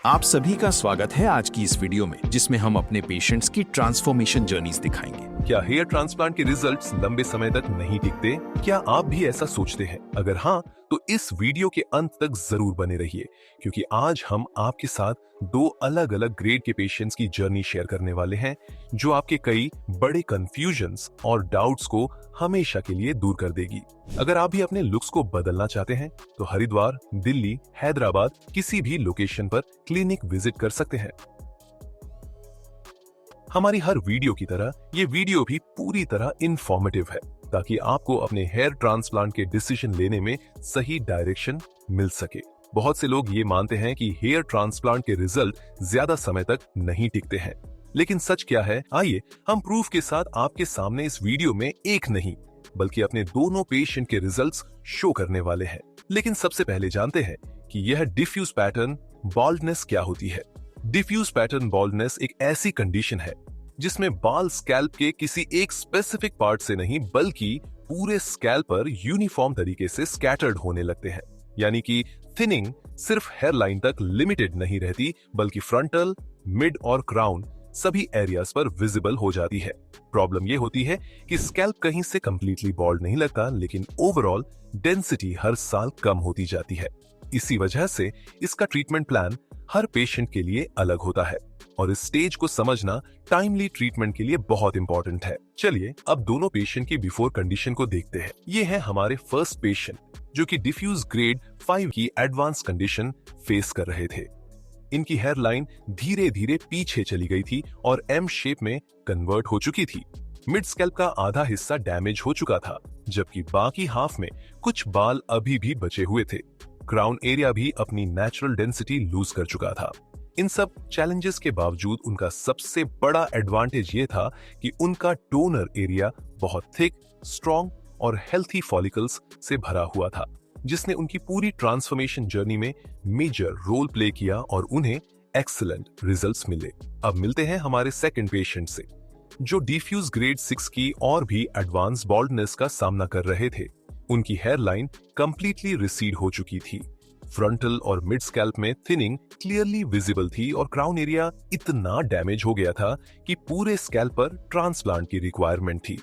आप सभी का स्वागत है आज की इस वीडियो में, जिसमें हम अपने पेशेंट्स की ट्रांसफॉर्मेशन जर्नीज दिखाएंगे। क्या हेयर ट्रांसप्लांट के रिजल्ट्स लंबे समय तक नहीं टिकते? क्या आप भी ऐसा सोचते हैं? अगर हाँ, तो इस वीडियो के अंत तक जरूर बने रहिए, क्योंकि आज हम आपके साथ दो अलग अलग ग्रेड के पेशेंट्स की जर्नी शेयर करने वाले हैं, जो आपके कई बड़े कंफ्यूजन्स और डाउट्स को हमेशा के लिए दूर कर देगी। अगर आप भी अपने लुक्स को बदलना चाहते हैं, तो हरिद्वार, दिल्ली, हैदराबाद किसी भी लोकेशन पर क्लिनिक विजिट कर सकते हैं। हमारी हर वीडियो की तरह ये वीडियो भी पूरी तरह इंफॉर्मेटिव है, ताकि आपको अपने हेयर ट्रांसप्लांट के डिसीजन लेने में सही डायरेक्शन मिल सके। बहुत से लोग ये मानते हैं कि हेयर ट्रांसप्लांट के रिजल्ट ज्यादा समय तक नहीं टिकते हैं, लेकिन सच क्या है, आइए हम प्रूफ के साथ आपके सामने इस वीडियो में एक नहीं बल्कि अपने दोनों पेशेंट के रिजल्ट्स शो करने वाले हैं। लेकिन सबसे पहले जानते हैं कि यह डिफ्यूज पैटर्न बाल्डनेस क्या होती है। डिफ्यूज पैटर्न बाल्डनेस एक ऐसी कंडीशन है जिसमें बाल स्कैल्प के किसी एक स्पेसिफिक पार्ट से नहीं बल्कि पूरे स्कैल्प पर यूनिफॉर्म तरीके से स्कैटर्ड होने लगते हैं। यानी कि थिनिंग सिर्फ हेयर लाइन तक लिमिटेड नहीं रहती, बल्कि फ्रंटल, मिड और क्राउन सभी एरियाज पर विजिबल हो जाती है। प्रॉब्लम यह होती है कि स्कैल्प कहीं से कंप्लीटली बॉल्ड नहीं लगता, लेकिन ओवरऑल डेंसिटी हर साल कम होती जाती है। इसी वजह से इसका ट्रीटमेंट प्लान हर पेशेंट के लिए अलग होता है, और इस स्टेज को समझना टाइमली ट्रीटमेंट के लिए बहुत इंपॉर्टेंट है। चलिए अब दोनों पेशेंट की बिफोर कंडीशन को देखते हैं। ये है हमारे फर्स्ट पेशेंट, जो कि डिफ्यूज ग्रेड 5 की एडवांस कंडीशन फेस कर रहे थे। इनकी हेयर लाइन धीरे धीरे पीछे चली गई थी और एम शेप में कन्वर्ट हो चुकी थी। मिड स्कैल्प का आधा हिस्सा डैमेज हो चुका था, जबकि बाकी हाफ में कुछ बाल अभी भी बचे हुए थे। क्राउन एरिया भी अपनी नेचुरल डेंसिटी लूज कर चुका था। इन सब चैलेंजेस के बावजूद उनका सबसे बड़ा एडवांटेज ये था कि उनका डोनर एरिया बहुत थिक, स्ट्रॉन्ग और हेल्थी फॉलिकल्स से भरा हुआ था, जिसने उनकी पूरी ट्रांसफॉर्मेशन जर्नी में मेजर रोल प्ले किया और उन्हें एक्सीलेंट रिजल्ट्स मिले। अब मिलते हैं हमारे सेकंड पेशेंट से, जो डिफ्यूज ग्रेड 6 की और भी एडवांस बॉल्डनेस का सामना कर रहे थे। उनकी हेयर लाइन कंप्लीटली रिसीड हो चुकी थी। फ्रंटल और मिड स्कैल्प में थिनिंग क्लियरली विजिबल थी और क्राउन एरिया इतना डैमेज हो गया था कि पूरे स्कैल्प पर ट्रांसप्लांट की रिक्वायरमेंट थी।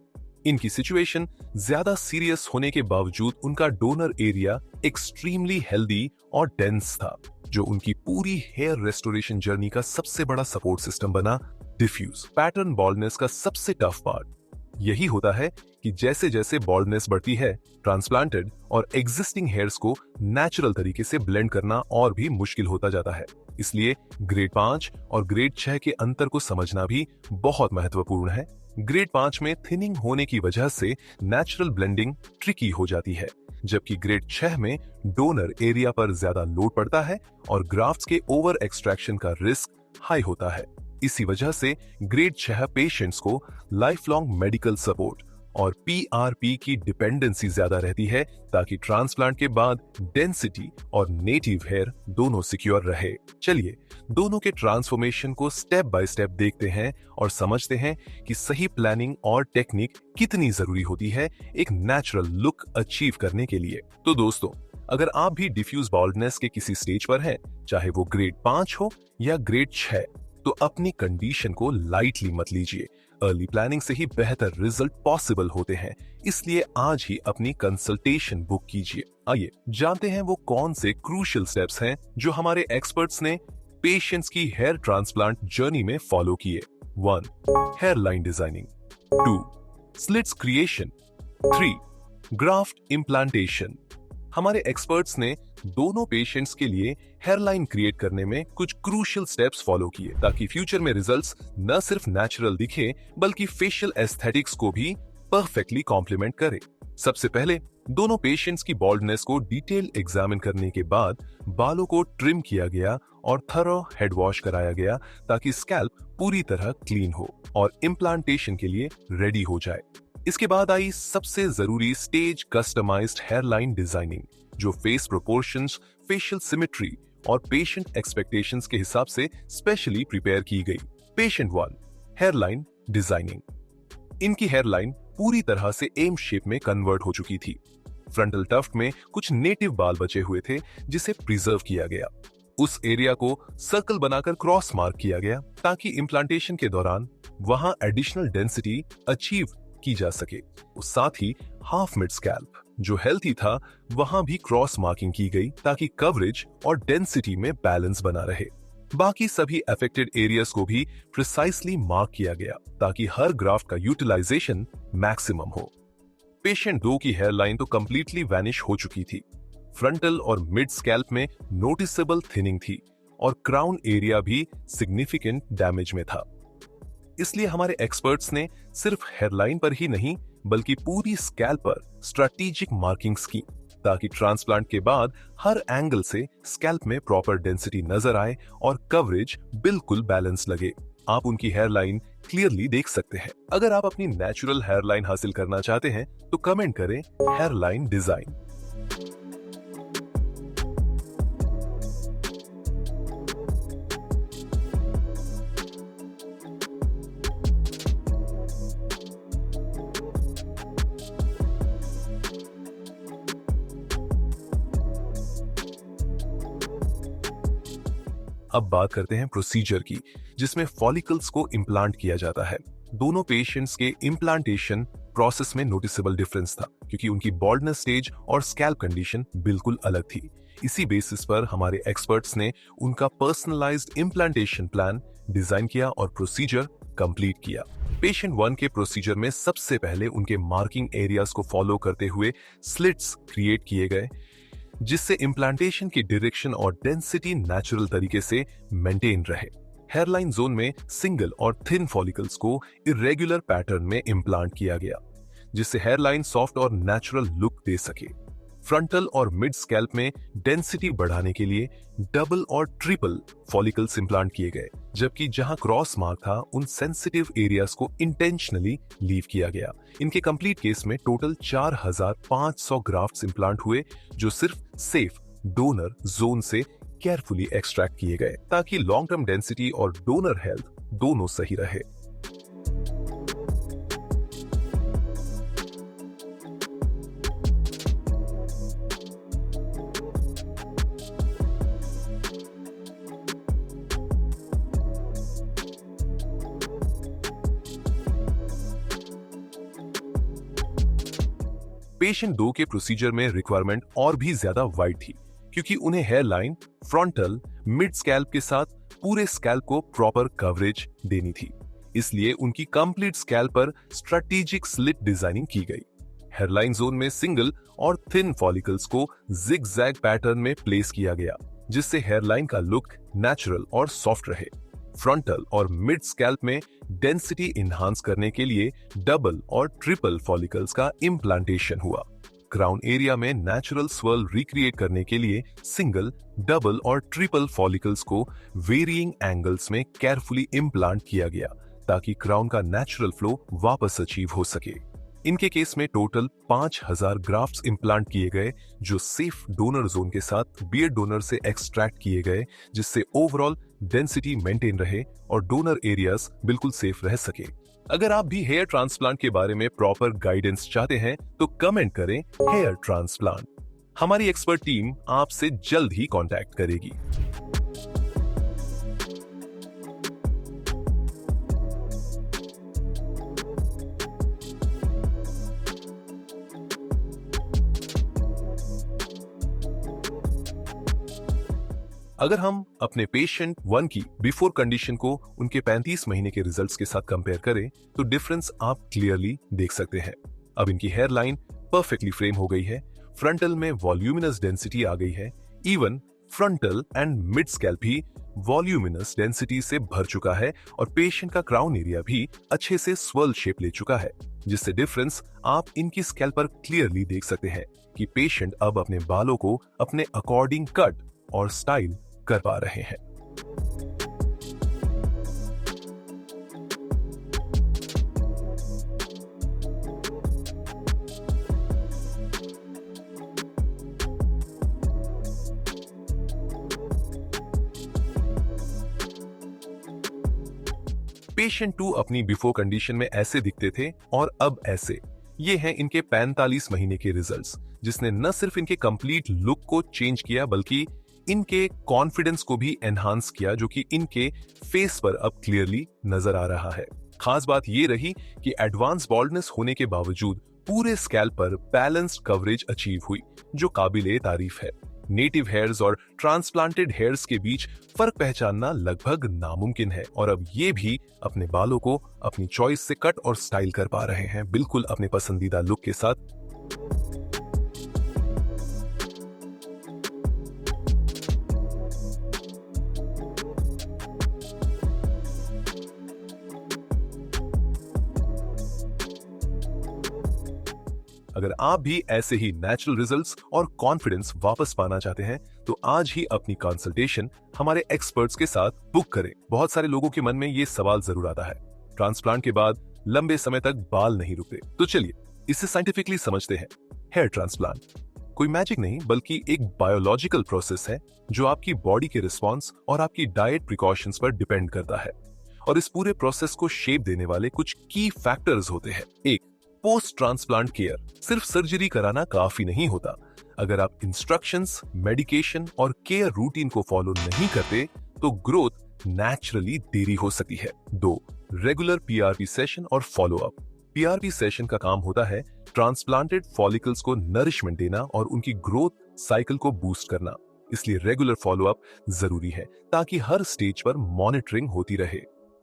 इनकी सिचुएशन ज्यादा सीरियस होने के बावजूद उनका डोनर एरिया एक्सट्रीमली हेल्दी और डेंस था, जो उनकी पूरी हेयर रेस्टोरेशन जर्नी का सबसे बड़ा सपोर्ट सिस्टम बना। डिफ्यूज पैटर्न बॉल्डनेस का सबसे टफ पार्ट यही होता है कि जैसे जैसे बॉल्डनेस बढ़ती है, ट्रांसप्लांटेड और एग्जिस्टिंग हेयर्स को नेचुरल तरीके से ब्लेंड करना और भी मुश्किल होता जाता है। इसलिए ग्रेड 5 और ग्रेड 6 के अंतर को समझना भी बहुत महत्वपूर्ण है। ग्रेड 5 में थिनिंग होने की वजह से नेचुरल ब्लेंडिंग ट्रिकी हो जाती है, जबकि ग्रेड 6 में डोनर एरिया पर ज्यादा लोड पड़ता है और ग्राफ्ट्स के ओवर एक्सट्रैक्शन का रिस्क हाई होता है। इसी वजह से ग्रेड 6 पेशेंट्स को लाइफ लॉन्ग मेडिकल सपोर्ट और पीआरपी की डिपेंडेंसी ज्यादा रहती है, ताकि ट्रांसप्लांट के बाद डेंसिटी और नेटिव हेयर दोनों सिक्योर रहे। चलिए दोनों के ट्रांसफॉर्मेशन को स्टेप बाय स्टेप देखते हैं और समझते हैं कि सही प्लानिंग और टेक्निक कितनी जरूरी होती है एक नेचुरल लुक अचीव करने के लिए। तो दोस्तों, अगर आप भी डिफ्यूज बॉल्डनेस के किसी स्टेज पर हैं, चाहे वो ग्रेड 5 हो या ग्रेड 6, तो अपनी कंडीशन को लाइटली मत लीजिए। अर्ली प्लानिंग से ही बेहतर रिजल्ट पॉसिबल होते हैं, इसलिए आज ही अपनी कंसल्टेशन बुक कीजिए। आइए जानते हैं वो कौन से क्रूशियल स्टेप्स हैं जो हमारे एक्सपर्ट्स ने पेशेंट्स की हेयर ट्रांसप्लांट जर्नी में फॉलो किए। 1. Hair line designing. 2. Slits creation. 3. Graft implantation. हमारे एक्सपर्ट्स ने दोनों पेशेंट्स के लिए हेयरलाइन क्रिएट करने में कुछ क्रूशियल स्टेप्स फॉलो किए, ताकि फ्यूचर में रिजल्ट्स न सिर्फ नेचुरल दिखे बल्कि फेशियल एस्थेटिक्स को भी परफेक्टली कॉम्प्लीमेंट करे। सबसे पहले दोनों पेशेंट्स की बॉल्डनेस को डिटेल एग्जामिन करने के बाद बालों को ट्रिम किया गया और थरो हेड वॉश कराया गया, ताकि स्कैल्प पूरी तरह क्लीन हो और इम्प्लांटेशन के लिए रेडी हो जाए। इसके बाद आई सबसे जरूरी स्टेज, कस्टमाइज्ड हेयरलाइन डिजाइनिंग, जो फेस प्रोपोर्शंस, फेशियल सिमेट्री और पेशेंट एक्सपेक्टेशंस के हिसाब से स्पेशली प्रिपेयर की गई। Patient 1, hairline designing. इनकी हेयरलाइन पूरी तरह से एम शेप में कन्वर्ट हो चुकी थी। फ्रंटल टफ्ट में कुछ नेटिव बाल बचे हुए थे, जिसे प्रिजर्व किया गया। उस एरिया को सर्कल बनाकर क्रॉस मार्क किया गया ताकि इम्प्लांटेशन के दौरान वहां एडिशनल डेंसिटी अचीव की जा सके। साथ ही हाफ मिड स्कैल्प जो हेल्थी था वहां भी क्रॉस मार्किंग की गई ताकि कवरेज और डेंसिटी में बैलेंस बना रहे। बाकी सभी अफेक्टेड एरियाज को भी प्रिसाइसली मार्क किया गया ताकि हर ग्राफ्ट का यूटिलाइजेशन मैक्सिमम हो। पेशेंट 2 की हेयरलाइन तो कंप्लीटली वैनिश हो चुकी थी। फ्रंटल और मिड स्कैल्प में नोटिसेबल थिनिंग थी और क्राउन एरिया भी सिग्निफिकेंट डैमेज में था। इसलिए हमारे एक्सपर्ट्स ने सिर्फ हेयरलाइन पर ही नहीं बल्कि पूरी स्कैल्प पर स्ट्रैटेजिक मार्किंग्स की ताकि ट्रांसप्लांट के बाद हर एंगल से स्कैल्प में प्रॉपर डेंसिटी नजर आए और कवरेज बिल्कुल बैलेंस लगे। आप उनकी हेयरलाइन क्लियरली देख सकते हैं। अगर आप अपनी नेचुरल हेयरलाइन हासिल करना चाहते हैं तो कमेंट करें हेयरलाइन डिजाइन। अब बात करते हैं प्रोसीजर की, जिसमें फॉलिकल्स को इम्प्लांट किया जाता है। दोनों पेशेंट्स के इम्प्लांटेशन प्रोसेस में नोटिसेबल डिफरेंस था क्योंकि उनकी बॉल्डनेस स्टेज और स्कैल्प कंडीशन बिल्कुल अलग थी। इसी बेसिस पर हमारे एक्सपर्ट्स ने उनका पर्सनलाइज्ड इम्प्लांटेशन प्लान डिजाइन किया और प्रोसीजर कंप्लीट किया। पेशेंट 1 के प्रोसीजर में सबसे पहले उनके मार्किंग एरियाज को फॉलो करते हुए स्लिट्स क्रिएट किए गए जिससे इम्प्लांटेशन की डायरेक्शन और डेंसिटी नेचुरल तरीके से मेंटेन रहे। हेयरलाइन जोन में सिंगल और थिन फॉलिकल्स को इरेगुलर पैटर्न में इम्प्लांट किया गया जिससे हेयरलाइन सॉफ्ट और नेचुरल लुक दे सके। फ्रंटल और मिड स्कैल्प में डेंसिटी बढ़ाने के लिए डबल और ट्रिपल फॉलिकल्स इम्प्लांट किए गए, जबकि जहां क्रॉस मार्क था उन सेंसिटिव एरियाज को इंटेंशनली लीव किया गया। इनके कंप्लीट केस में टोटल 4500 ग्राफ्ट्स इम्प्लांट हुए जो सिर्फ सेफ डोनर जोन से केयरफुली एक्सट्रैक्ट किए गए ताकि लॉन्ग टर्म डेंसिटी और डोनर हेल्थ दोनों सही रहे। पेशेंट 2 के प्रोसीजर में रिक्वायरमेंट और भी ज्यादा वाइड थी क्योंकि उन्हें हेयरलाइन, फ्रंटल, मिड स्कैल्प के साथ पूरे स्कैल्प को प्रॉपर कवरेज देनी थी। इसलिए उनकी कंप्लीट स्कैल्प पर स्ट्रैटेजिक स्लिट डिजाइनिंग की गई। हेयरलाइन जोन में सिंगल और थिन फॉलिकल्स को जिग-जैग पैटर्न में प्लेस किया गया जिससे हेयरलाइन का लुक नेचुरल और सॉफ्ट रहे। फ्रंटल और मिड स्कैल्प में डेंसिटी इन्हांस करने के लिए डबल और ट्रिपल फॉलिकल्स का इम्प्लांटेशन हुआ। क्राउन एरिया में नेचुरल स्वर्ल रिक्रिएट करने के लिए सिंगल, डबल और ट्रिपल फॉलिकल्स को वेरिइंग एंगल्स में केयरफुली इम्प्लांट किया गया ताकि क्राउन का नेचुरल फ्लो वापस अचीव हो सके। इनके केस में टोटल 5000 ग्राफ्ट्स इम्प्लांट किए गए जो सेफ डोनर जोन के साथ बियर्ड डोनर से एक्सट्रैक्ट किए गए जिससे ओवरऑल डेंसिटी मेंटेन रहे और डोनर एरियाज बिल्कुल सेफ रह सके। अगर आप भी हेयर ट्रांसप्लांट के बारे में प्रॉपर गाइडेंस चाहते हैं तो कमेंट करें हेयर ट्रांसप्लांट। हमारी एक्सपर्ट टीम आपसे जल्द ही कांटेक्ट करेगी। अगर हम अपने पेशेंट 1 की बिफोर कंडीशन को उनके 35 महीने के रिजल्ट्स के साथ कंपेयर करें तो डिफरेंस आप क्लियरली देख सकते हैं। अब इनकी हेयर लाइन परफेक्टली फ्रेम हो गई है, फ्रंटल में वॉल्यूमिनस डेंसिटी आ गई है, even frontal and mid scalp भी वॉल्यूमिनस डेंसिटी से भर चुका है और पेशेंट का क्राउन एरिया भी अच्छे से स्वर्ल शेप ले चुका है, जिससे डिफरेंस आप इनकी स्कैल्प पर क्लियरली देख सकते हैं कि पेशेंट अब अपने बालों को अपने अकॉर्डिंग कट और स्टाइल कर पा रहे हैं। पेशेंट 2 अपनी बिफोर कंडीशन में ऐसे दिखते थे और अब ऐसे। ये हैं इनके 45 महीने के रिजल्ट्स, जिसने न सिर्फ इनके कंप्लीट लुक को चेंज किया बल्कि इनके कॉन्फिडेंस को भी एनहांस किया, जो कि इनके फेस पर अब क्लियरली नजर आ रहा है। खास बात ये रही कि एडवांस बॉल्डनेस होने के बावजूद पूरे स्कैल्प पर बैलेंस्ड कवरेज अचीव हुई, जो काबिले तारीफ है। नेटिव हेयर्स और ट्रांसप्लांटेड हेयर्स के बीच फर्क पहचानना लगभग नामुमकिन है, और अब ये भी अपने बालों को अपनी चॉइस से कट और स्टाइल कर पा रहे हैं, बिल्कुल अपने पसंदीदा लुक के साथ। अगर आप भी ऐसे ही नेचुरल रिजल्ट्स और कॉन्फिडेंस वापस पाना चाहते हैं तो आज ही अपनी कंसल्टेशन हमारे एक्सपर्ट्स के साथ बुक करें। बहुत सारे लोगों के मन में ये सवाल जरूर आता है, ट्रांसप्लांट के बाद लंबे समय तक बाल नहीं रुकते। तो चलिए इसे साइंटिफिकली समझते हैं। हेयर ट्रांसप्लांट कोई मैजिक नहीं, बल्कि एक बायोलॉजिकल प्रोसेस है जो आपकी बॉडी के रिस्पॉन्स और आपकी डाइट प्रिकॉशंस पर डिपेंड करता है। और इस पूरे प्रोसेस को शेप देने वाले कुछ की फैक्टर्स होते हैं। एक, पोस्ट ट्रांसप्लांट केयर। सिर्फ सर्जरी कराना काफी नहीं होता। अगर आप इंस्ट्रक्शंस, मेडिकेशन और केयर रूटीन को फॉलो नहीं करते तो ग्रोथ नेचुरली देरी हो सकती है। 2, रेगुलर पीआरपी सेशन और फॉलो अप। पीआरपी सेशन का काम होता है ट्रांसप्लांटेड फॉलिकल्स को नरिशमेंट देना और उनकी ग्रोथ साइकिल को बूस्ट करना। इसलिए रेगुलर फॉलो अप जरूरी है ताकि हर स्टेज पर मॉनिटरिंग होती रहे।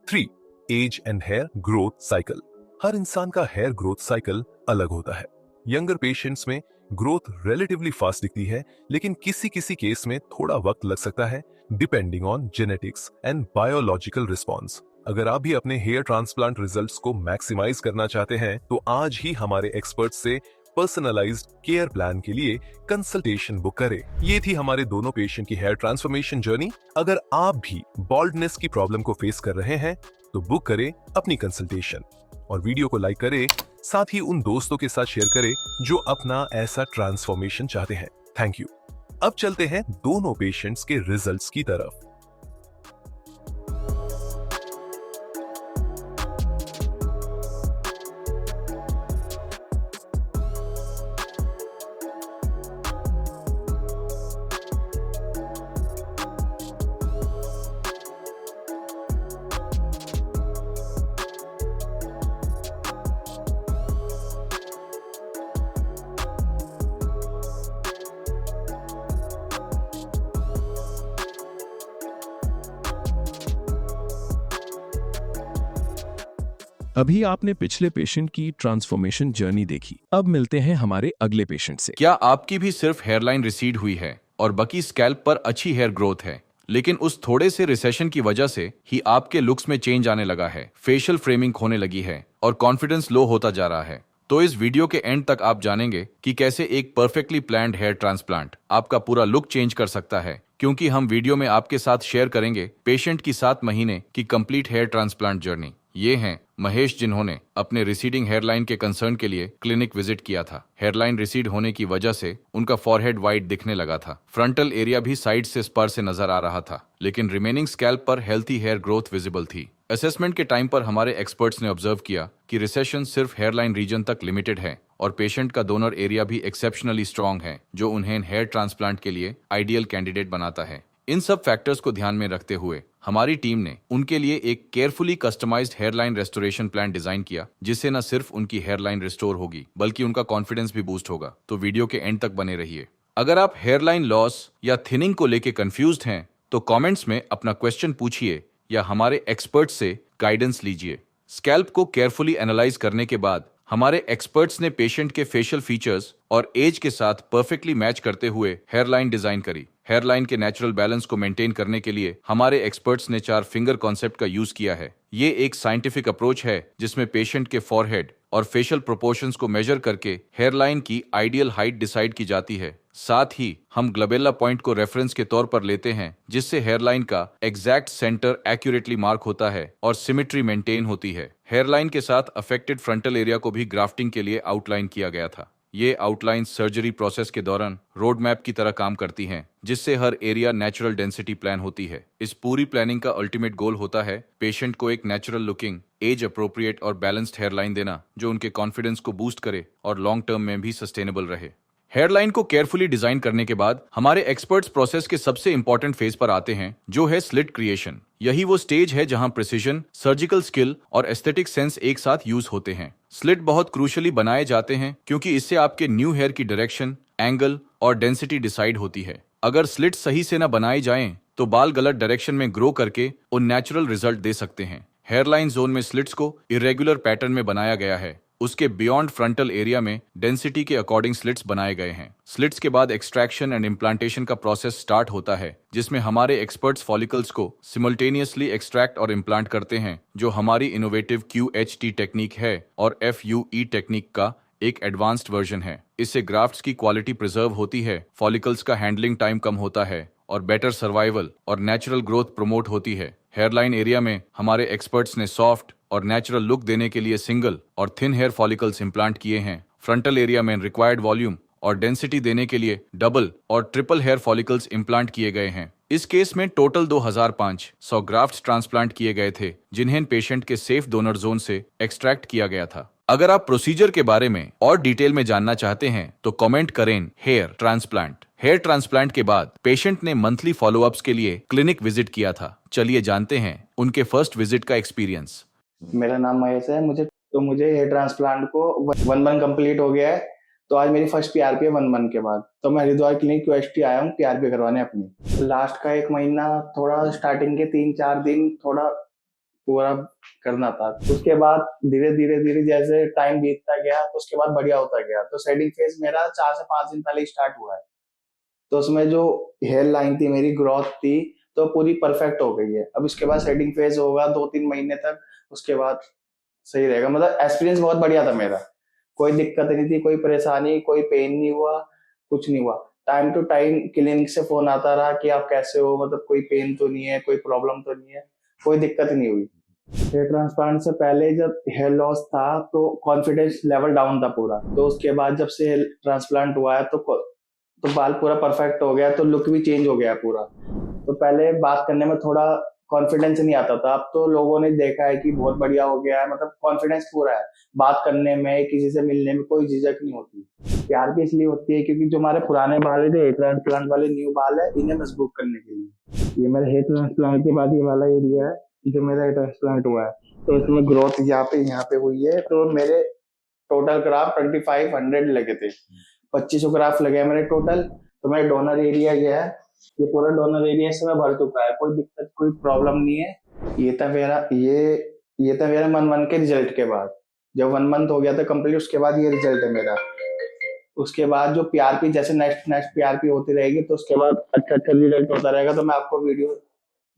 3, age and hair growth cycle. हर इंसान का हेयर ग्रोथ साइकिल अलग होता है। यंगर पेशेंट्स में ग्रोथ रिलेटिवली फास्ट दिखती है, लेकिन किसी किसी केस में थोड़ा वक्त लग सकता है, depending on genetics and biological response. अगर आप भी अपने हेयर ट्रांसप्लांट रिजल्ट्स को मैक्सिमाइज करना चाहते हैं तो आज ही हमारे एक्सपर्ट से पर्सनलाइज्ड केयर प्लान के लिए कंसल्टेशन बुक करें। ये थी हमारे दोनों पेशेंट की हेयर ट्रांसफॉर्मेशन जर्नी। अगर आप भी बॉल्डनेस की प्रॉब्लम को फेस कर रहे हैं तो बुक करें अपनी कंसल्टेशन और वीडियो को लाइक करें, साथ ही उन दोस्तों के साथ शेयर करें जो अपना ऐसा ट्रांसफॉर्मेशन चाहते हैं। Thank you. अब चलते हैं दोनों पेशेंट्स के रिजल्ट्स की तरफ। अभी आपने पिछले पेशेंट की ट्रांसफॉर्मेशन जर्नी देखी। अब मिलते हैं हमारे अगले पेशेंट से। क्या आपकी भी सिर्फ हेयरलाइन रिसीड हुई है और बाकी स्कैल्प पर अच्छी हेयर ग्रोथ है, लेकिन उस थोड़े से रिसेशन की वजह से ही आपके लुक्स में चेंज आने लगा है, फेशियल फ्रेमिंग होने लगी है और कॉन्फिडेंस लो होता जा रहा है? तो इस वीडियो के एंड तक आप जानेंगे कि कैसे एक परफेक्टली प्लान्ड हेयर ट्रांसप्लांट आपका पूरा लुक चेंज कर सकता है, क्योंकि हम वीडियो में आपके साथ शेयर करेंगे पेशेंट की 7 महीने की कंप्लीट हेयर ट्रांसप्लांट जर्नी। ये हैं महेश, जिन्होंने अपने रिसीडिंग हेयरलाइन के कंसर्न के लिए क्लिनिक विजिट किया था। हेयरलाइन रिसीड होने की वजह से उनका फॉरहेड वाइड दिखने लगा था, फ्रंटल एरिया भी साइड से स्पर से नजर आ रहा था, लेकिन रिमेनिंग स्कैल्प पर हेल्थी हेयर ग्रोथ विजिबल थी। असेसमेंट के टाइम पर हमारे एक्सपर्ट्स ने ऑब्जर्व किया कि रिसेशन सिर्फ हेयरलाइन रीजन तक लिमिटेड है और पेशेंट का डोनर एरिया भी एक्सेप्शनली स्ट्रॉन्ग है, जो उन्हें हेयर ट्रांसप्लांट के लिए आइडियल कैंडिडेट बनाता है। इन सब फैक्टर्स को ध्यान में रखते हुए हमारी टीम ने उनके लिए एक carefully customised hairline restoration plan design किया, जिससे न सिर्फ उनकी हेयरलाइन रिस्टोर होगी बल्कि उनका कॉन्फिडेंस भी बूस्ट होगा। तो वीडियो के एंड तक बने रहिए। अगर आप हेयरलाइन लॉस या थिनिंग को लेके कंफ्यूज्ड हैं तो कमेंट्स में अपना क्वेश्चन पूछिए या हमारे एक्सपर्ट से गाइडेंस लीजिए। स्कैल्प को केयरफुली एनालाइज करने के बाद हमारे एक्सपर्ट्स ने पेशेंट के फेशियल फीचर्स और एज के साथ परफेक्टली मैच करते हुए हेयरलाइन डिजाइन करी। हेयरलाइन के नेचुरल बैलेंस को मेंटेन करने के लिए हमारे एक्सपर्ट्स ने 4 फिंगर कॉन्सेप्ट का यूज किया है। ये एक साइंटिफिक अप्रोच है जिसमें पेशेंट के फॉरहेड और फेशियल प्रोपोर्शंस को मेजर करके हेयरलाइन की आइडियल हाइट डिसाइड की जाती है। साथ ही हम ग्लोबेला पॉइंट को रेफरेंस के तौर पर लेते हैं, जिससे हेयरलाइन का एग्जैक्ट सेंटर एक्यूरेटली मार्क होता है और सिमेट्री मेंटेन होती है। हेयरलाइन के साथ अफेक्टेड फ्रंटल एरिया को भी ग्राफ्टिंग के लिए आउटलाइन किया गया था। ये आउटलाइन सर्जरी प्रोसेस के दौरान रोड मैप की तरह काम करती हैं, जिससे हर एरिया नेचुरल डेंसिटी प्लान होती है। इस पूरी प्लानिंग का अल्टीमेट गोल होता है पेशेंट को एक नेचुरल लुकिंग, एज अप्रोप्रिएट और बैलेंस्ड हेयरलाइन देना, जो उनके कॉन्फिडेंस को बूस्ट करे और लॉन्ग टर्म में भी सस्टेनेबल रहे। हेयरलाइन को केयरफुली डिजाइन करने के बाद हमारे एक्सपर्ट्स प्रोसेस के सबसे इंपॉर्टेंट फेज पर आते हैं, जो है स्लिट क्रिएशन। यही वो स्टेज है जहां प्रिसीजन, सर्जिकल स्किल और एस्थेटिक सेंस एक साथ यूज होते हैं। स्लिट बहुत क्रूशली बनाए जाते हैं क्योंकि इससे आपके न्यू हेयर की डायरेक्शन, एंगल और डेंसिटी डिसाइड होती है। अगर स्लिट सही से न बनाए जाएं तो बाल गलत डायरेक्शन में ग्रो करके अननेचुरल रिजल्ट दे सकते हैं। हेयरलाइन जोन में स्लिट्स को इरेगुलर पैटर्न में बनाया गया है। उसके बियॉन्ड फ्रंटल एरिया में डेंसिटी के अकॉर्डिंग स्लिट्स बनाए गए हैं। स्लिट्स के बाद एक्सट्रैक्शन एंड इम्प्लांटेशन का प्रोसेस स्टार्ट होता है, जिसमें हमारे एक्सपर्ट्स फॉलिकल्स को सिमल्टेनियसली एक्सट्रैक्ट और इम्प्लांट करते हैं, जो हमारी इनोवेटिव QHT टेक्निक है और FUE टेक्निक का एक एडवांस्ड वर्जन है। इससे ग्राफ्ट्स की क्वालिटी प्रिजर्व होती है, फॉलिकल्स का हैंडलिंग टाइम कम होता है और बेटर सर्वाइवल और नेचुरल ग्रोथ प्रमोट होती है। हेयरलाइन एरिया में हमारे एक्सपर्ट्स ने सॉफ्ट और नेचुरल लुक देने के लिए सिंगल और थिन हेयर फॉलिकल्स इंप्लांट किए हैं। फ्रंटल एरिया में रिक्वायर्ड वॉल्यूम और डेंसिटी देने के लिए डबल और ट्रिपल हेयर फॉलिकल्स इंप्लांट किए गए हैं। इस केस में टोटल 2500 ग्राफ्ट्स ट्रांसप्लांट किए गए थे, जिन्हें पेशेंट के सेफ डोनर जोन से एक्सट्रैक्ट किया गया था। अगर आप प्रोसीजर के बारे में और डिटेल में जानना चाहते हैं तो कमेंट करें हेयर ट्रांसप्लांट। हेयर ट्रांसप्लांट के बाद पेशेंट ने मंथली फॉलोअप्स के लिए क्लिनिक विजिट किया था। चलिए जानते हैं उनके फर्स्ट विजिट का एक्सपीरियंस। मेरा नाम महेश है। मुझे हेयर ट्रांसप्लांट को 1 मंथ कंप्लीट हो गया है। तो आज मेरी फर्स्ट PRP है 1 मंथ के बाद। तो मैं हरिद्वार क्लिनिक QHT आया हूँ PRP करवाने अपनी। लास्ट का 1 महीना थोड़ा स्टार्टिंग के 3-4 दिन थोड़ा पूरा करना था। उसके बाद धीरे धीरे जैसे टाइम बीतता गया तो उसके बाद बढ़िया होता गया। तो सेटिंग फेज मेरा 4 से 5 दिन पहले स्टार्ट हुआ है। तो उसमें जो हेयर लाइन थी, मेरी ग्रोथ थी, तो पूरी परफेक्ट हो गई है। अब इसके बाद सेटिंग फेज होगा 2-3 महीने तक, उसके बाद सही रहेगा। मतलब एक्सपीरियंस बहुत बढ़िया था मेरा। कोई दिक्कत नहीं थी, कोई परेशानी, कोई पेन नहीं हुआ, कुछ नहीं हुआ। टाइम टू टाइम क्लिनिक से फोन आता रहा कि आप कैसे हो, मतलब कोई पेन तो नहीं है, कोई प्रॉब्लम तो नहीं है, कोई दिक्कत नहीं हुई। हेयर ट्रांसप्लांट से पहले जब हेयर लॉस था तो कॉन्फिडेंस लेवल डाउन था पूरा। तो उसके बाद जब से हेयर ट्रांसप्लांट हुआ है तो बाल पूरा परफेक्ट हो गया, तो लुक भी चेंज हो गया पूरा। तो पहले बात करने में थोड़ा कॉन्फिडेंस नहीं आता था। अब तो लोगों ने देखा है कि बहुत बढ़िया हो गया है, मतलब कॉन्फिडेंस पूरा है। बात करने में, किसी से मिलने में कोई झिझक नहीं होती। प्यार भी इसलिए होती है क्योंकि जो हमारे पुराने बाल है, जो हेयर ट्रांसप्लांट वाले न्यू बाल है, इन्हें मजबूत करने के लिए। ये मेरे हेयर ट्रांसप्लांट के बाद ये वाला एरिया है जो मेरा हेयर ट्रांसप्लांट हुआ है। तो इसमें ग्रोथ यहाँ पे हुई है। तो मेरे टोटल ग्राफ 2500 लगे थे, 2500 ग्राफ लगे मेरे टोटल। तो मेरा डोनर एरिया गया है, ये पूरा डोनर एरिया से मैं भर चुका है, कोई दिक्कत कोई प्रॉब्लम नहीं है। ये था मेरा 1 मंथ के रिजल्ट के बाद। जब 1 मंथ हो गया था कंप्लीट, उसके बाद ये रिजल्ट है मेरा। उसके बाद जो PRP जैसे नेक्स्ट PRP होती रहेगी, तो उसके बाद अच्छा रिजल्ट होता रहेगा। तो मैं आपको वीडियो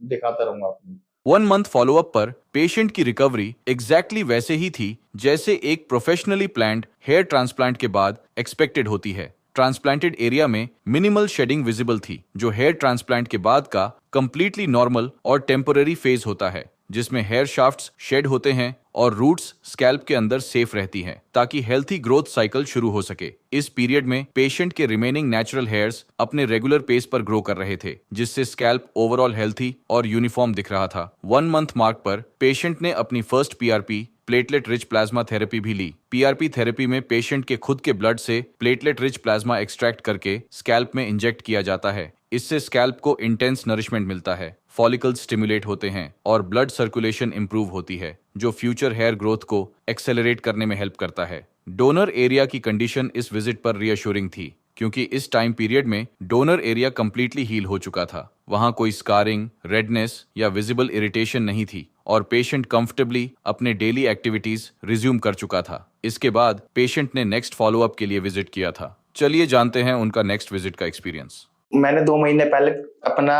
दिखाता रहूंगा अपनी। 1 मंथ फॉलोअप पर पेशेंट की रिकवरी एग्जैक्टली वैसे ही थी जैसे एक प्रोफेशनली प्लान्ड हेयर ट्रांसप्लांट के बाद एक्सपेक्टेड होती है। ट्रांसप्लांटेड एरिया में मिनिमल शेडिंग विजिबल थी, जो हेयर ट्रांसप्लांट के बाद का कंप्लीटली नॉर्मल और टेम्पररी फेज होता है, जिसमें हेयर शाफ्ट्स शेड होते हैं और रूट्स स्कैल्प के अंदर सेफ रहती हैं, ताकि हेल्थी ग्रोथ साइकिल शुरू हो सके। इस पीरियड में पेशेंट के रिमेनिंग नेचुरल हेयर्स अपने रेगुलर पेस पर ग्रो कर रहे थे, जिससे स्कैल्प ओवरऑल हेल्थी और यूनिफॉर्म दिख रहा था। 1 मंथ मार्क पर पेशेंट ने अपनी first PRP platelet rich plasma therapy भी ली। PRP थेरेपी में पेशेंट के खुद के ब्लड से प्लेटलेट रिच प्लाज्मा एक्सट्रैक्ट करके स्कैल्प में इंजेक्ट किया जाता है। इससे स्कैल्प को इंटेंस नरिशमेंट मिलता है, फॉलिकल्स स्टिमुलेट होते हैं और ब्लड सर्कुलेशन इंप्रूव होती है, जो फ्यूचर हेयर ग्रोथ को एक्सेलरेट करने में हेल्प करता है। डोनर एरिया की कंडीशन इस विजिट पर रीअश्योरिंग थी, क्योंकि इस टाइम पीरियड में डोनर एरिया कंप्लीटली हील हो चुका था। वहां कोई स्कारिंग, रेडनेस या विजिबल इरिटेशन नहीं थी और पेशेंट कंफर्टेबली अपने डेली एक्टिविटीज रिज्यूम कर चुका था। इसके बाद पेशेंट ने नेक्स्ट फॉलोअप के लिए विजिट किया था। चलिए जानते हैं उनका नेक्स्ट विजिट का एक्सपीरियंस। मैंने 2 महीने पहले अपना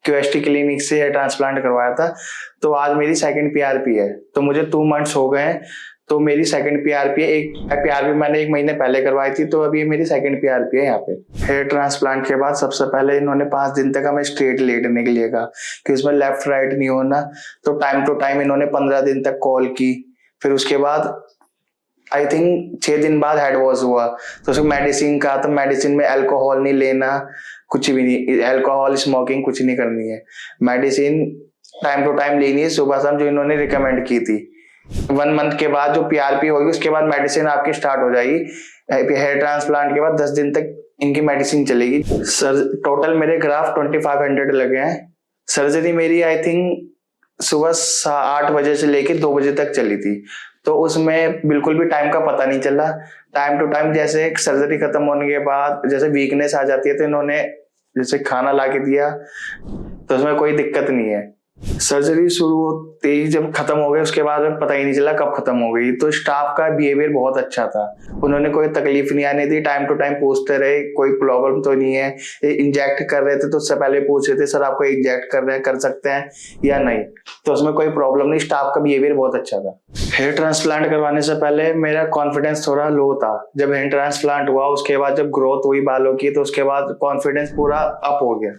QHT क्लिनिक से हेयर ट्रांसप्लांट करवाया था। तो आज मेरी सेकंड PRP है। तो मुझे 2 मंथ्स हो गए हैं। तो मेरी सेकंड PRP है। एक PRP मैंने 1 महीने पहले करवाई थी, तो अभी मेरी सेकंड PRP है यहाँ पे। हेयर ट्रांसप्लांट के बाद सबसे पहले इन्होंने 5 दिन तक हमें स्ट्रेट लेटने के लिए कहा कि इसमें लेफ्ट राइट नहीं होना। तो टाइम टू टाइम इन्होंने 15 दिन तक कॉल की। फिर उसके बाद आई थिंक 6 दिन बाद हेड वॉश हुआ। तो उसमें मेडिसिन का, तो मेडिसिन में अल्कोहल नहीं लेना, कुछ भी नहीं, अल्कोहल स्मोकिंग कुछ नहीं करनी है। मेडिसिन टाइम टू टाइम लेनी है, सुबह शाम, जो इन्होंने रिकमेंड की थी। 1 मंथ के बाद जो PRP होगी, उसके बाद मेडिसिन आपकी स्टार्ट हो जाएगी। हेयर ट्रांसप्लांट के बाद 10 दिन तक इनकी मेडिसिन चलेगी। सर टोटल मेरे ग्राफ 2500 लगे हैं। सर्जरी मेरी आई थिंक सुबह 8 बजे से लेके 2 बजे तक चली थी, तो उसमें बिल्कुल भी टाइम का पता नहीं चला। टाइम टू टाइम जैसे सर्जरी खत्म होने के बाद जैसे वीकनेस आ जाती है, तो इन्होंने जैसे खाना ला के दिया, तो उसमें कोई दिक्कत नहीं है। सर्जरी शुरू होते ही जब खत्म हो गई, उसके बाद पता ही नहीं चला कब खत्म हो गई। तो स्टाफ का बिहेवियर बहुत अच्छा था, उन्होंने कोई तकलीफ नहीं आने दी, टाइम टू टाइम पूछते रहे कोई प्रॉब्लम तो नहीं है। इंजेक्ट कर रहे थे तो उससे पहले पूछ रहे थे सर आपको इंजेक्ट कर रहे हैं, कर सकते हैं या नहीं, तो उसमें कोई प्रॉब्लम नहीं। स्टाफ का बिहेवियर बहुत अच्छा था। हेयर ट्रांसप्लांट करवाने से पहले मेरा कॉन्फिडेंस थोड़ा लो था। जब हेयर ट्रांसप्लांट हुआ उसके बाद जब ग्रोथ हुई बालों की, तो उसके बाद कॉन्फिडेंस पूरा अप हो गया।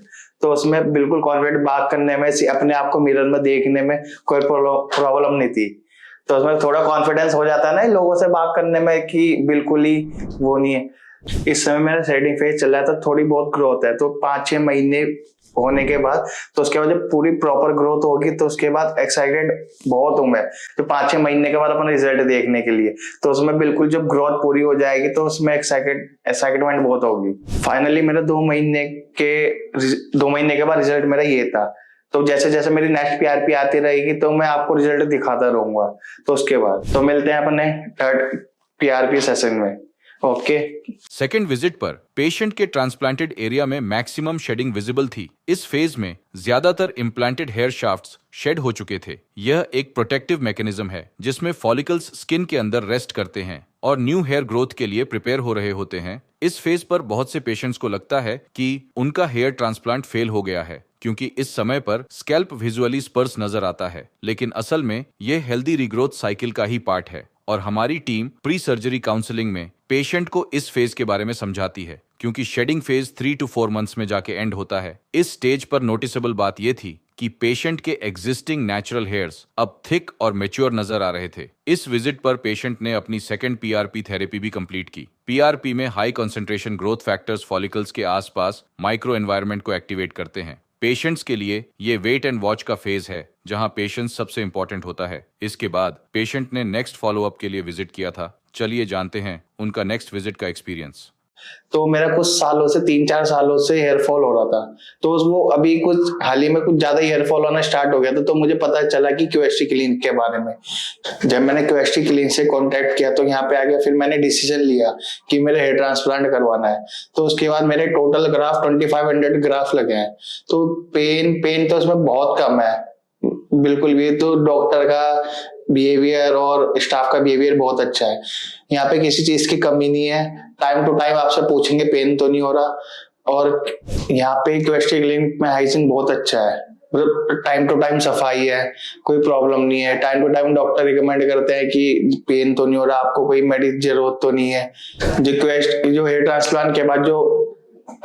तो उसमें बिल्कुल कॉन्फिडेंट बात करने में, अपने आप को मिरर में देखने में कोई प्रॉब्लम नहीं थी। तो उसमें थोड़ा कॉन्फिडेंस हो जाता है ना लोगों से बात करने में कि बिल्कुल ही वो नहीं है। इस समय मेरा सेटिंग फेज चल रहा है, तो थोड़ी बहुत ग्रोथ है। तो 5-6 महीने होने के बाद, तो उसके बाद जब पूरी प्रॉपर ग्रोथ होगी, तो उसके बाद एक्साइटेड बहुत हूं मैं। तो 5-6 महीने के बाद अपना रिजल्ट देखने के लिए, तो उसमें बिल्कुल जब ग्रोथ पूरी हो जाएगी, तो उसमें एक्साइटमेंट बहुत होगी। फाइनली मेरा 2 महीने के बाद रिजल्ट मेरा ये था। तो जैसे जैसे मेरी नेक्स्ट पीआरपी आती रहेगी, तो मैं आपको रिजल्ट दिखाता रहूंगा। तो उसके बाद तो मिलते हैं अपने 3rd पीआरपी सेशन में। ओके। सेकेंड विजिट पर पेशेंट के ट्रांसप्लांटेड एरिया में मैक्सिमम शेडिंग विजिबल थी। इस फेज में ज्यादातर इम्प्लांटेड हेयर शाफ्ट्स शेड हो चुके थे। यह एक प्रोटेक्टिव मैकेनिज्म है जिसमें फॉलिकल्स स्किन के अंदर रेस्ट करते हैं और न्यू हेयर ग्रोथ के लिए प्रिपेयर हो रहे होते हैं। इस फेज पर बहुत से पेशेंट्स को लगता है कि उनका हेयर ट्रांसप्लांट फेल हो गया है, क्योंकि इस समय पर स्कैल्प विजुअली स्पर्स नजर आता है, लेकिन असल में यह हेल्दी रीग्रोथ साइकिल का ही पार्ट है। और हमारी टीम प्री सर्जरी काउंसलिंग में पेशेंट को इस फेज के बारे में समझाती है, क्योंकि शेडिंग फेज 3 to 4 मंथ्स में जाके एंड होता है। इस स्टेज पर नोटिसेबल बात यह थी कि पेशेंट के एग्जिस्टिंग नेचुरल हेयर्स अब थिक और मैच्योर नजर आ रहे थे। इस विजिट पर पेशेंट ने अपनी सेकंड पीआरपी थेरेपी भी कंप्लीट की। पीआरपी में high concentration growth factors follicles के आसपास माइक्रो एनवायरनमेंट को एक्टिवेट करते हैं। पेशेंट्स के लिए ये वेट एंड वॉच का फेज है, जहां पेशेंस सबसे इंपॉर्टेंट होता है। इसके बाद पेशेंट ने नेक्स्ट फॉलोअप के लिए विजिट किया था। चलिए जानते हैं उनका नेक्स्ट विजिट का एक्सपीरियंस। तो मेरा कुछ सालों से 3-4 सालों से हेयर फॉल हो रहा था, तो वो अभी कुछ हाल ही में कुछ ज्यादा हेयर फॉल होना स्टार्ट हो गया था। तो मुझे पता चला कि क्यूएसटी क्लिनिक के बारे में। जब मैंने क्यूएसटी क्लिनिक से कांटेक्ट किया, तो यहाँ पे आ गया। फिर मैंने डिसीजन लिया कि मेरे हेयर ट्रांसप्लांट करवाना है। तो उसके बाद मेरे टोटल ग्राफ 2500 ग्राफ लगे हैं। तो पेन तो उसमें बहुत कम है बिल्कुल भी। तो डॉक्टर का बिहेवियर और स्टाफ का बिहेवियर बहुत अच्छा है। यहाँ पे किसी चीज की कमी नहीं है। टाइम टू टाइम आपसे पूछेंगे पेन तो नहीं हो रहा। और यहाँ पे क्यूएसटी क्लिनिक में हाइजीन बहुत अच्छा है, मतलब टाइम टू टाइम सफाई है, कोई प्रॉब्लम नहीं है। Time to time doctor recommend करते हैं कि पेन तो नहीं हो रहा, आपको कोई मेडिसिन जरूरत तो नहीं है। जो हेयर ट्रांसप्लांट के बाद जो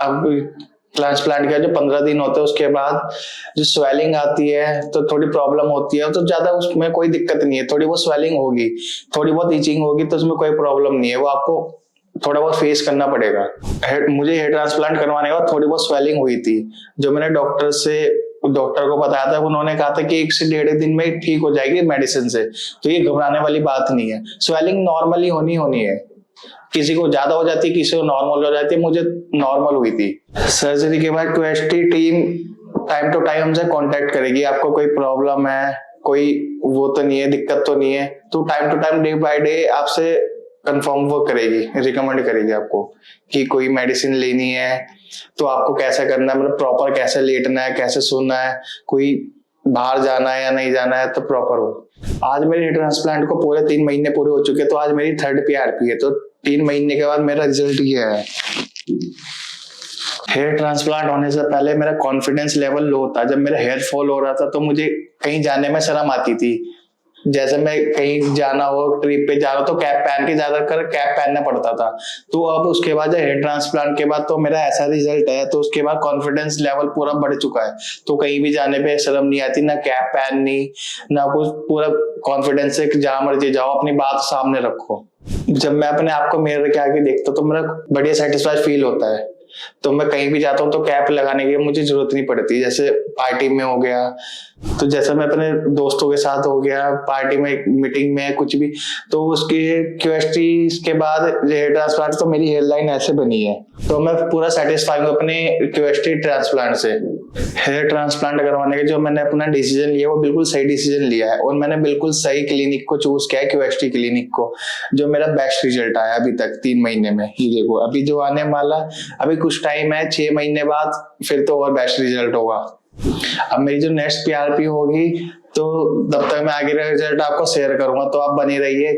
अब ट्रांसप्लांट का जो 15 दिन होते हैं, उसके बाद जो स्वेलिंग आती है तो थोड़ी प्रॉब्लम होती है। तो ज्यादा उसमें कोई दिक्कत नहीं है। थोड़ी बहुत स्वेलिंग होगी, थोड़ी बहुत इचिंग होगी, तो उसमें कोई प्रॉब्लम नहीं है। वो आपको थोड़ा बहुत फेस करना पड़ेगा। मुझे हेयर ट्रांसप्लांट करवाने के बाद थोड़ी बहुत स्वेलिंग हुई थी। जो मैंने डॉक्टर को बताया था, उन्होंने कहा था कि 1 से 1.5 दिन में ठीक हो जाएगी मेडिसिन से। तो ये घबराने वाली बात नहीं है। स्वेलिंग नॉर्मली होनी है। किसी को ज्यादा हो जाती है, किसी को नॉर्मल हो जाती है। मुझे नॉर्मल हुई थी। सर्जरी के बाद QST team time to time हमसे कांटेक्ट करेगी। आपको कोई प्रॉब्लम है, कोई वो तो नहीं है, दिक्कत तो नहीं है। तो time to time day by day आपसे कंफर्म वो करेगी, रिकमेंड करेगी आपको कि कोई मेडिसिन लेनी है तो आपको कैसे करना है, मतलब प्रॉपर कैसे लेटना है, कैसे सोना है, कोई बाहर जाना है या नहीं जाना है, तो प्रॉपर हो। आज मेरे हेयर ट्रांसप्लांट को पूरे 3 महीने पूरे हो चुके, तो आज मेरी 3rd पीआरपी है। तो 3 महीने के बाद मेरा रिजल्ट ये है। हेयर ट्रांसप्लांट होने से पहले मेरा कॉन्फिडेंस लेवल लो था। जब मेरा हेयर फॉल हो रहा था, तो मुझे कहीं जाने में शर्म आती थी। जैसे मैं कहीं जाना हो, ट्रिप पे जा रहा हो, तो कैप पहन के ज्यादातर कैप पहनना पड़ता था। तो अब उसके बाद हेयर ट्रांसप्लांट के बाद तो मेरा ऐसा रिजल्ट है, तो उसके बाद कॉन्फिडेंस लेवल पूरा बढ़ चुका है। तो कहीं भी जाने पे शर्म नहीं आती, ना कैप पहननी, ना कुछ। पूरा कॉन्फिडेंस से जहां मर्जी जाओ, अपनी बात सामने रखो। जब मैं अपने आप को मिरर के आगे देखता हूं, तो मेरा बढ़िया सेटिस्फाइड फील होता है तो मैं कहीं भी जाता हूँ तो कैप लगाने की मुझे जरूरत नहीं पड़ती। जैसे पार्टी में हो गया, तो जैसे मैं अपने दोस्तों के साथ हो गया, पार्टी में, मीटिंग में, कुछ भी, तो उसकी क्यूएसटी के बाद हेयर ट्रांसप्लांट, तो मेरी हेयर लाइन ऐसे बनी है। तो मैं पूरा सेटिस्फाई हूँ अपने क्यूएसटी ट्रांसप्लांट से। हेयर ट्रांसप्लांट करवाने के जो मैंने अपना डिसीजन लिया वो बिल्कुल सही डिसीजन लिया है, और मैंने बिल्कुल सही क्लिनिक को चूज किया है, क्यूएसटी क्लिनिक को, जो मेरा बेस्ट रिजल्ट आया अभी तक 3 महीने में। ये देखो अभी जो आने वाला, अभी कुछ टाइम है, 6 महीने बाद फिर तो और बेस्ट रिजल्ट होगा। अब मेरी जो नेक्स्ट पीआरपी होगी तो तब तक मैं आगे का रिजल्ट आपको शेयर करूंगा, तो आप बने रहिए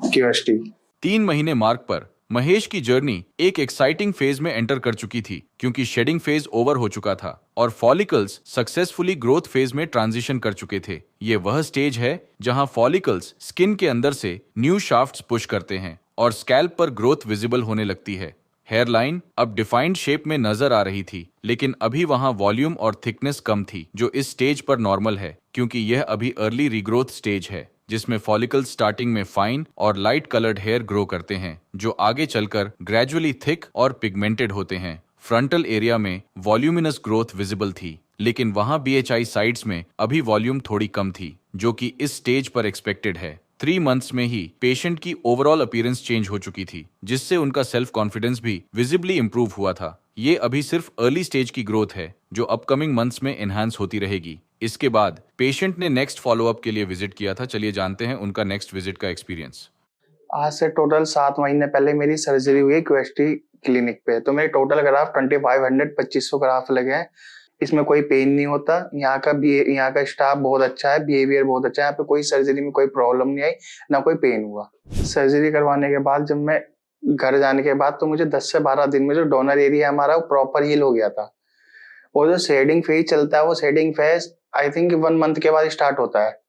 क्यूएसटी। 3 महीने मार्क पर महेश की जर्नी एक एक्साइटिंग फेज में एंटर कर चुकी थी, क्योंकि शेडिंग फेज ओवर हो चुका था और फॉलिकल्स सक्सेसफुली ग्रोथ फेज में ट्रांजिशन कर चुके थे। ये वह स्टेज है जहां फॉलिकल्स स्किन के अंदर से न्यू शाफ्ट्स पुश करते हैं और स्कैल्प पर ग्रोथ विजिबल होने लगती है। हेयरलाइन अब डिफाइंड शेप में नजर आ रही थी, लेकिन अभी वहां वॉल्यूम और थिकनेस कम थी, जो इस स्टेज पर नॉर्मल है, क्योंकि यह अभी अर्ली रीग्रोथ स्टेज है, जिसमें फॉलिकल्स स्टार्टिंग में फाइन और लाइट कलर्ड हेयर ग्रो करते हैं, जो आगे चलकर ग्रेजुअली थिक और पिगमेंटेड होते हैं। फ्रंटल एरिया में वॉल्यूमिनस ग्रोथ विजिबल थी, लेकिन वहां बीएचआई साइड्स में अभी वॉल्यूम थोड़ी कम थी, जो कि इस स्टेज पर एक्सपेक्टेड है। 3 मंथ्स में ही पेशेंट की ओवरऑल अपीयरेंस चेंज हो चुकी थी, जिससे उनका सेल्फ कॉन्फिडेंस भी विजिबली इंप्रूव हुआ था। ये अभी सिर्फ अर्ली स्टेज की ग्रोथ है, जो अपकमिंग मंथ्स में एनहांस होती रहेगी। इसके बाद पेशेंट ने नेक्स्ट फॉलोअप के लिए विजिट किया था। चलिए जानते हैं उनका नेक्स्ट विजिट का एक्सपीरियंस। आज से टोटल 7 महीने पहले मेरी सर्जरी हुई क्यूएसटी क्लिनिक पे। तो मेरे टोटल ग्राफ 2500 2500 ग्राफ लगे हैं। इसमें कोई पेन नहीं होता। यहाँ का स्टाफ बहुत अच्छा है, बिहेवियर बहुत अच्छा है। यहाँ पे कोई सर्जरी में कोई प्रॉब्लम नहीं आई, ना कोई पेन हुआ। सर्जरी करवाने के बाद जब मैं घर जाने के बाद तो मुझे 10 से 12 दिन में जो डोनर एरिया हमारा वो प्रॉपर हील हो गया था। और जो शेडिंग फेज चलता है, वो shedding phase I think 1 month के बाद स्टार्ट होता है।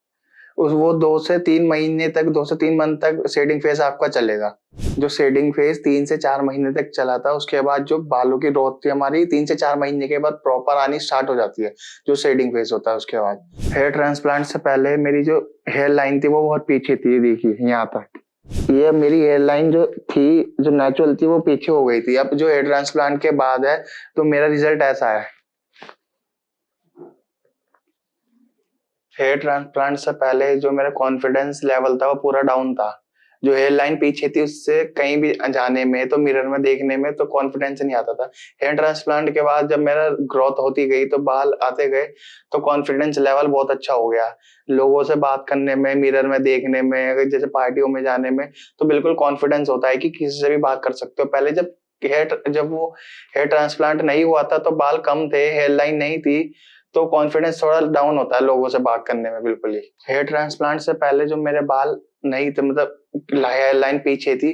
वो 2 से 3 महीने तक, 2 से 3 मंथ तक शेडिंग फेज आपका चलेगा। जो शेडिंग फेज 3 से 4 महीने तक चला था, उसके बाद जो बालों की ग्रोथ थी हमारी 3 से 4 महीने के बाद प्रॉपर आनी स्टार्ट हो जाती है, जो शेडिंग फेज होता है। उसके बाद हेयर ट्रांसप्लांट से पहले मेरी जो हेयर लाइन थी वो बहुत पीछे थी, देखिए यहाँ तक। ये मेरी हेयर लाइन जो थी, जो नेचुरल थी, वो पीछे हो गई थी। अब जो हेयर ट्रांसप्लांट के बाद है तो मेरा रिजल्ट ऐसा है। हेयर ट्रांसप्लांट से पहले जो मेरा कॉन्फिडेंस लेवल था वो पूरा डाउन था। जो हेयर लाइन पीछे थी उससे कहीं भी जाने में, तो मिरर में देखने में तो कॉन्फिडेंस नहीं आता था। हेयर ट्रांसप्लांट के बाद जब मेरा ग्रोथ होती गई तो बाल आते गए, तो कॉन्फिडेंस लेवल बहुत अच्छा हो गया। लोगों से बात करने में, मिरर में देखने में, अगर जैसे पार्टियों में जाने में, तो बिल्कुल कॉन्फिडेंस होता है कि किसी से भी बात कर सकते हो। पहले जब वो हेयर ट्रांसप्लांट नहीं हुआ था तो बाल कम थे, हेयर लाइन नहीं थी, तो कॉन्फिडेंस थोड़ा डाउन होता है लोगों से बात करने में। बिल्कुल ही हेयर ट्रांसप्लांट से पहले जो मेरे बाल नहीं थे, मतलब हेयर लाइन पीछे थी,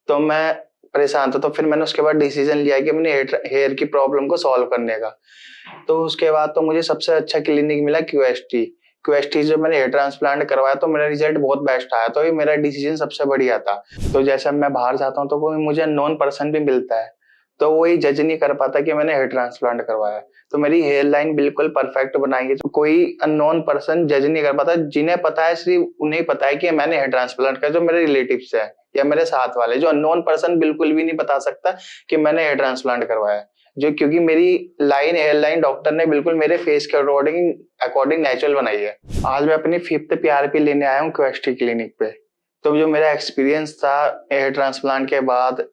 तो मैं परेशान था। तो फिर मैंने उसके बाद डिसीजन लिया कि मैंने हेयर की प्रॉब्लम को सॉल्व करने का। तो उसके बाद तो मुझे सबसे अच्छा क्लिनिक मिला क्यूएसटी। जब मैंने हेयर ट्रांसप्लांट करवाया तो मेरा रिजल्ट बहुत बेस्ट आया, तो ये मेरा डिसीजन सबसे बढ़िया था। तो जैसे मैं बाहर जाता हूँ तो कोई मुझे नॉन पर्सन भी मिलता है, तो वो ये जज नहीं कर पाता कि मैंने हेयर ट्रांसप्लांट करवाया। तो मेरी हेयर लाइन बिल्कुल परफेक्ट बनाई है, तो कोई अननोन पर्सन जज नहीं कर पाता। जिन्हें पता है सिर्फ उन्हें पता है कि मैंने हेयर ट्रांसप्लांट किया, जो मेरे रिलेटिव्स है या मेरे साथ वाले। जो अननोन पर्सन बिल्कुल भी नहीं बता सकता कि मैंने हेयर ट्रांसप्लांट करवाया, जो क्योंकि मेरी हेयर लाइन डॉक्टर ने बिल्कुल मेरे फेस के अकॉर्डिंग नेचुरल बनाई है। आज मैं अपनी 5th पीआरपी लेने आया हूँ क्यूएसटी क्लिनिक पे। तो जो मेरा एक्सपीरियंस था हेयर ट्रांसप्लांट के बाद,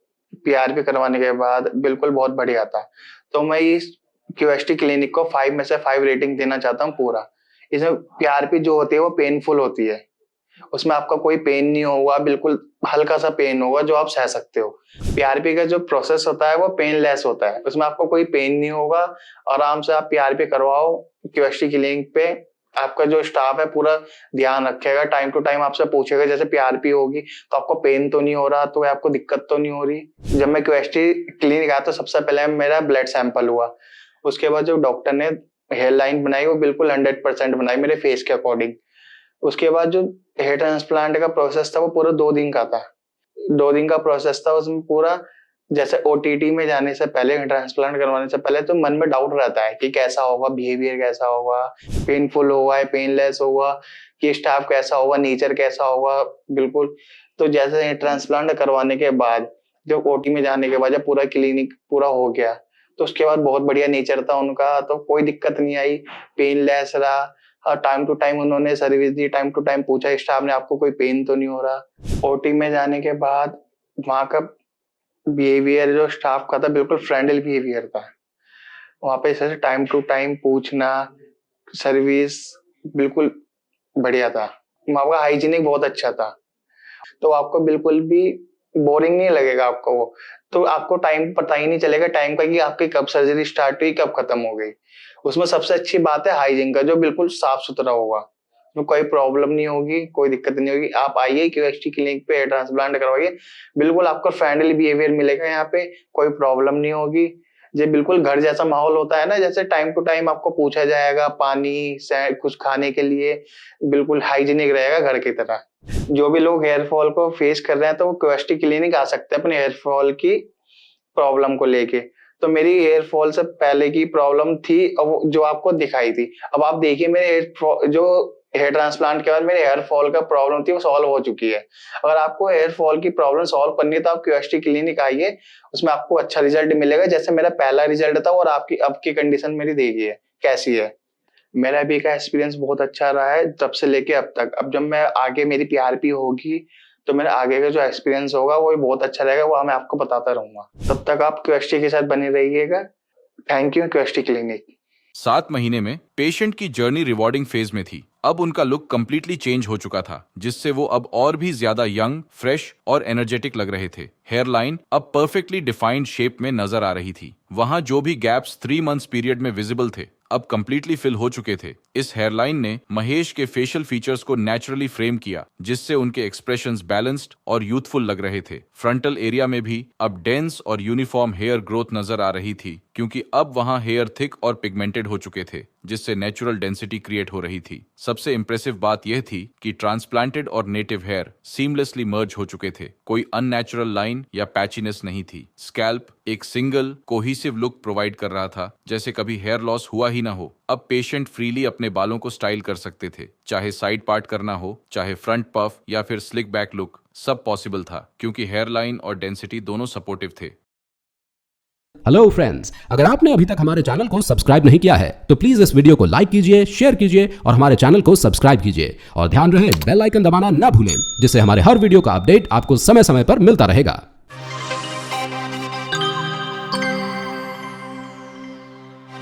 पीआरपी करवाने के बाद, बिल्कुल बहुत बढ़िया था। तो मैं इस क्यूएसटी क्लिनिक को 5 में से 5 रेटिंग देना चाहता हूँ पूरा। इसमें पीआरपी जो होती है वो पेनफुल होती है, उसमें आपका कोई पेन नहीं होगा, बिल्कुल हल्का सा पेन होगा जो आप सह सकते हो। पीआरपी का जो प्रोसेस होता है वो पेनलेस होता है, उसमें आपको कोई पेन नहीं होगा। आराम से आप पीआरपी करवाओ क्यूएसटी क्लिनिक पे। आपका जो स्टाफ है पूरा ध्यान रखेगा, टाइम टू टाइम आपसे पूछेगा जैसे पीआरपी होगी तो आपको पेन तो नहीं हो रहा, तो आपको दिक्कत तो नहीं हो रही। जब मैं क्यूएसटी क्लिनिक आया तो सबसे पहले मेरा ब्लड सैंपल हुआ। उसके बाद जो डॉक्टर ने हेयर लाइन बनाई वो बिल्कुल 100% बनाई मेरे फेस के अकॉर्डिंग। उसके बाद जो हेयर ट्रांसप्लांट का प्रोसेस था वो पूरा 2 दिन का था। 2 दिन का प्रोसेस था, उसमें पूरा जैसे ओटीटी में जाने से पहले, ट्रांसप्लांट करवाने से पहले तो मन में डाउट रहता है कि कैसा होगा, बिहेवियर कैसा होगा, पेनफुल होगा, पेनलेस होगा, कि स्टाफ कैसा होगा, नेचर कैसा होगा, बिल्कुल। तो जैसे ट्रांसप्लांट करवाने के बाद जब ओटी में जाने के बाद जब पूरा क्लिनिक पूरा हो गया तो उसके बाद बहुत बढ़िया नेचर था उनका, तो कोई दिक्कत नहीं आई, पेनलेस रहा। टाइम टू टाइम उन्होंने सर्विस दी, टाइम टू टाइम पूछा स्टाफ ने आपको कोई पेन तो नहीं हो रहा। ओटी में जाने के बाद वहाँ का बिहेवियर जो स्टाफ का था बिल्कुल फ्रेंडली बिहेवियर था। वहाँ पे ऐसे टाइम टू टाइम पूछना, सर्विस बिल्कुल बढ़िया था। वहाँ का हाइजीनिक बहुत अच्छा था, तो आपको बिल्कुल भी बोरिंग नहीं लगेगा आपको वो। तो आपको टाइम पता ही नहीं चलेगा टाइम का कि आपकी कब सर्जरी स्टार्ट हुई कब खत्म हो गई। उसमें सबसे अच्छी बात है हाइजीन का, जो बिल्कुल साफ सुथरा होगा, उसमें कोई प्रॉब्लम नहीं होगी, कोई दिक्कत नहीं होगी। आप आइए QST क्लिनिक पे हेयर ट्रांसप्लांट करवाइए, बिल्कुल आपको फ्रेंडली बिहेवियर मिलेगा, यहाँ पे कोई प्रॉब्लम नहीं होगी। ये बिल्कुल घर जैसा माहौल होता है ना, जैसे टाइम टू टाइम आपको पूछा जाएगा पानी कुछ खाने के लिए, बिल्कुल हाइजीनिक रहेगा घर की तरह। जो भी लोग हेयर फॉल को फेस कर रहे हैं तो वो QST क्लिनिक आ सकते हैं अपने हेयर फॉल की प्रॉब्लम को लेके। तो मेरी हेयर फॉल से पहले की प्रॉब्लम थी जो आपको दिखाई थी। अब आप देखिए मेरे जो हेयर ट्रांसप्लांट के बाद मेरे हेयर फॉल का प्रॉब्लम थी वो सॉल्व हो चुकी है। अगर आपको हेयर फॉल की प्रॉब्लम सॉल्व करनी है तो आप QST क्लिनिक आइए, उसमें आपको अच्छा रिजल्ट मिलेगा। जैसे मेरा पहला रिजल्ट था और आपकी अब की कंडीशन मेरी देखिए कैसी है। मेरा अभी का एक्सपीरियंस बहुत अच्छा रहा है तब से लेके अब तक। अब जब मैं आगे मेरी PRP होगी तो मेरा आगे का जो एक्सपीरियंस होगा वो भी बहुत अच्छा रहेगा, वो मैं आपको बताता रहूंगा। तब तक आप QST के साथ बने रहिएगा। Thank you QST clinic. 7 महीने में पेशेंट की जर्नी रिवॉर्डिंग फेज में थी। अब उनका लुक कंप्लीटली चेंज हो चुका था, जिससे वो अब और भी ज्यादा यंग, फ्रेश और एनर्जेटिक लग रहे थे। हेयर लाइन अब परफेक्टली डिफाइंड शेप में नजर आ रही थी। वहां जो भी गैप्स 3 मंथ्स पीरियड में विजिबल थे अब कंप्लीटली फिल हो चुके थे। इस हेयरलाइन ने महेश के फेशियल फीचर्स को नेचुरली फ्रेम किया, जिससे उनके एक्सप्रेशंस बैलेंस्ड और यूथफुल लग रहे थे। फ्रंटल एरिया में भी अब डेंस और यूनिफॉर्म हेयर ग्रोथ नजर आ रही थी, क्योंकि अब वहां हेयर थिक और पिगमेंटेड हो चुके थे, जिससे नेचुरल डेंसिटी क्रिएट हो रही थी। सबसे इंप्रेसिव बात यह थी कि ट्रांसप्लांटेड और नेटिव हेयर सीमलेसली मर्ज हो चुके थे। कोई अननेचुरल लाइन या पैचीनेस नहीं थी। स्कैल्प एक सिंगल कोहिसिव लुक प्रोवाइड कर रहा था, जैसे कभी हेयर लॉस हुआ ही ना हो। अब पेशेंट फ्रीली अपने बालों को स्टाइल कर सकते थे, चाहे साइड पार्ट करना हो, चाहे फ्रंट पफ या फिर स्लिक बैक लुक, सब पॉसिबल था, क्योंकि हेयर लाइन और डेंसिटी दोनों सपोर्टिव थे। हेलो फ्रेंड्स, अगर आपने अभी तक हमारे चैनल को सब्सक्राइब नहीं किया है तो प्लीज इस वीडियो को लाइक कीजिए, शेयर कीजिए और हमारे चैनल को सब्सक्राइब कीजिए। और ध्यान रहे बेल आइकन दबाना ना भूलें, जिससे हमारे हर वीडियो का अपडेट आपको समय समय पर मिलता रहेगा।